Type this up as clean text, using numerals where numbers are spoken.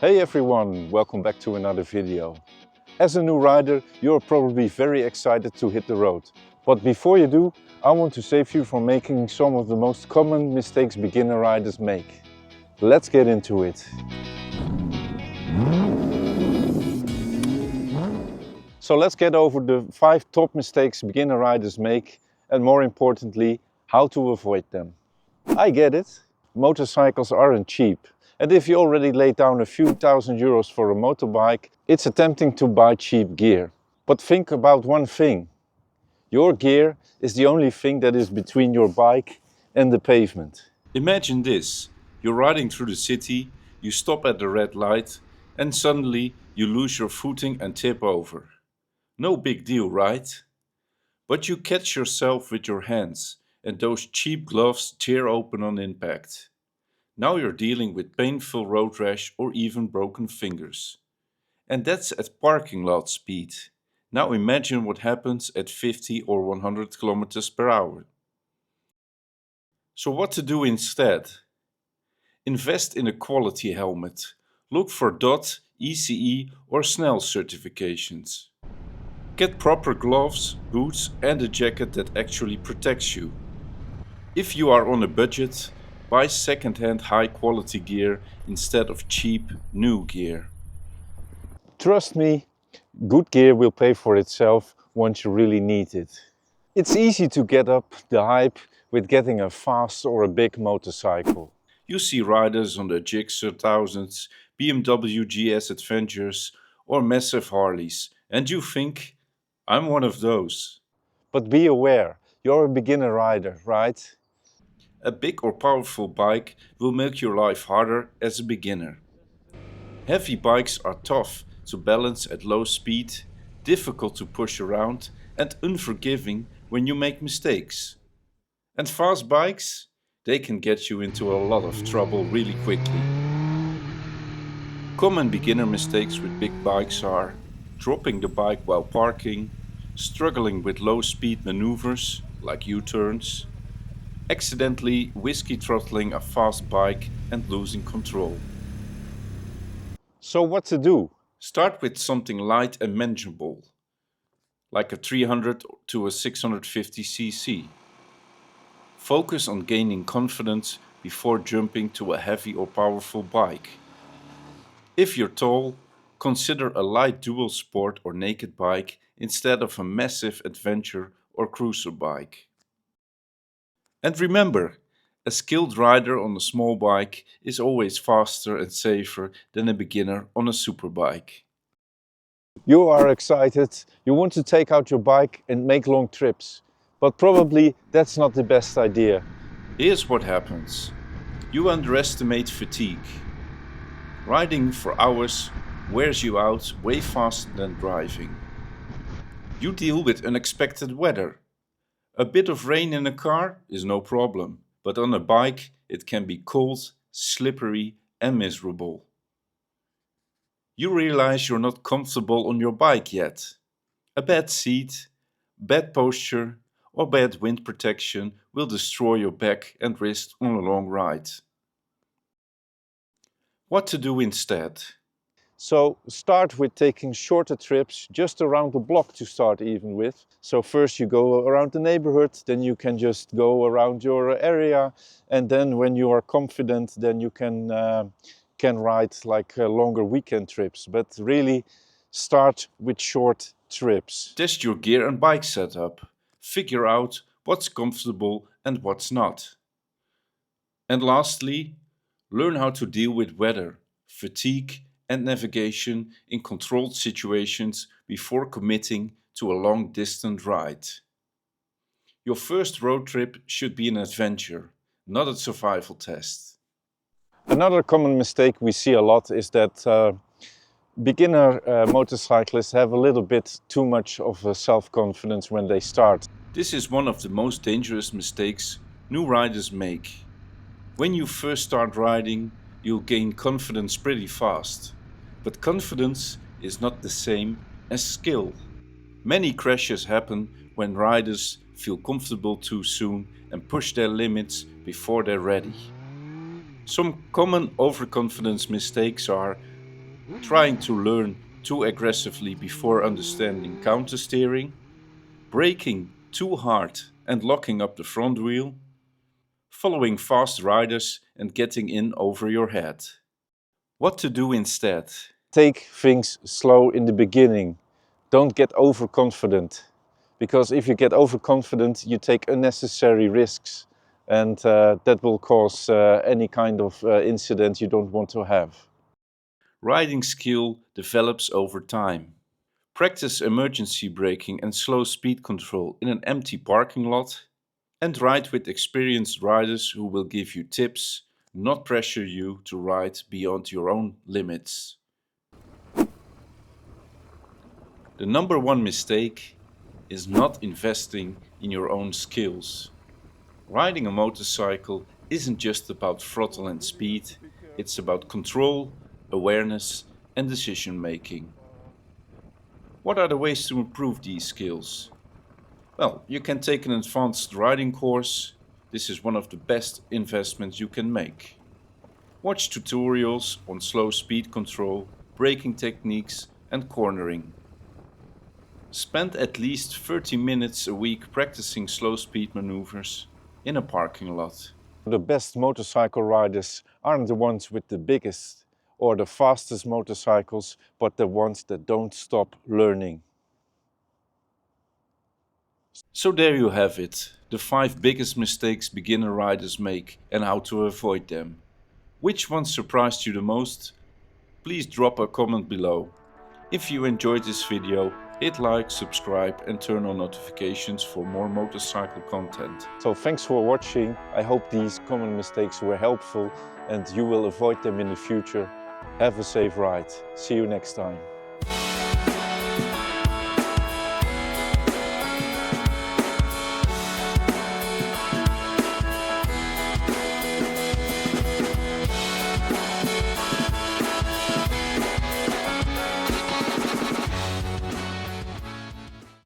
Hey everyone, welcome back to another video. As a new rider, you're probably very excited to hit the road. But before you do, I want to save you from making some of the most common mistakes beginner riders make. Let's get into it. So let's get over the 5 top mistakes beginner riders make and more importantly, how to avoid them. I get it, motorcycles aren't cheap. And if you already laid down a few thousand euros for a motorbike, it's tempting to buy cheap gear. But think about one thing. Your gear is the only thing that is between your bike and the pavement. Imagine this, you're riding through the city, you stop at the red light and suddenly you lose your footing and tip over. No big deal, right? But you catch yourself with your hands and those cheap gloves tear open on impact. Now you're dealing with painful road rash or even broken fingers. And that's at parking lot speed. Now imagine what happens at 50 or 100 kilometers per hour. So what to do instead? Invest in a quality helmet. Look for DOT, ECE or SNEL certifications. Get proper gloves, boots and a jacket that actually protects you. If you are on a budget, buy second-hand high-quality gear instead of cheap, new gear. Trust me, good gear will pay for itself once you really need it. It's easy to get up the hype with getting a fast or a big motorcycle. You see riders on the Gixxer thousands, BMW GS Adventures or massive Harleys and you think, I'm one of those. But be aware, you're a beginner rider, right? A big or powerful bike will make your life harder as a beginner. Heavy bikes are tough to balance at low speed, difficult to push around and unforgiving when you make mistakes. And fast bikes? They can get you into a lot of trouble really quickly. Common beginner mistakes with big bikes are dropping the bike while parking, struggling with low speed maneuvers like U-turns, accidentally whiskey throttling a fast bike and losing control. So what to do? Start with something light and manageable, like a 300 to a 650cc. Focus on gaining confidence before jumping to a heavy or powerful bike. If you're tall, consider a light dual sport or naked bike instead of a massive adventure or cruiser bike. And remember, a skilled rider on a small bike is always faster and safer than a beginner on a superbike. You are excited, you want to take out your bike and make long trips. But probably that's not the best idea. Here's what happens. You underestimate fatigue. Riding for hours wears you out way faster than driving. You deal with unexpected weather. A bit of rain in a car is no problem, but on a bike it can be cold, slippery and miserable. You realize you're not comfortable on your bike yet. A bad seat, bad posture or bad wind protection will destroy your back and wrist on a long ride. What to do instead? So start with taking shorter trips just around the block to start even with. So first you go around the neighborhood, then you can just go around your area, and then when you are confident, then you can ride like longer weekend trips. But really start with short trips. Test your gear and bike setup. Figure out what's comfortable and what's not. And lastly, learn how to deal with weather, fatigue and navigation in controlled situations before committing to a long distance ride. Your first road trip should be an adventure, not a survival test. Another common mistake we see a lot is that beginner motorcyclists have a little bit too much of self-confidence when they start. This is one of the most dangerous mistakes new riders make. When you first start riding, you'll gain confidence pretty fast. But confidence is not the same as skill. Many crashes happen when riders feel comfortable too soon and push their limits before they're ready. Some common overconfidence mistakes are trying to learn too aggressively before understanding countersteering, braking too hard and locking up the front wheel, following fast riders and getting in over your head. What to do instead? Take things slow in the beginning. Don't get overconfident. Because if you get overconfident, you take unnecessary risks, and that will cause any kind of incident you don't want to have. Riding skill develops over time. Practice emergency braking and slow speed control in an empty parking lot, and ride with experienced riders who will give you tips, not pressure you to ride beyond your own limits. The number one mistake is not investing in your own skills. Riding a motorcycle isn't just about throttle and speed, it's about control, awareness, and decision making. What are the ways to improve these skills? Well, you can take an advanced riding course. This is one of the best investments you can make. Watch tutorials on slow speed control, braking techniques, and cornering. Spend at least 30 minutes a week practicing slow speed maneuvers in a parking lot. The best motorcycle riders aren't the ones with the biggest or the fastest motorcycles, but the ones that don't stop learning. So there you have it, the 5 biggest mistakes beginner riders make and how to avoid them. Which one surprised you the most? Please drop a comment below. If you enjoyed this video, hit like, subscribe and turn on notifications for more motorcycle content. So thanks for watching. I hope these common mistakes were helpful and you will avoid them in the future. Have a safe ride. See you next time.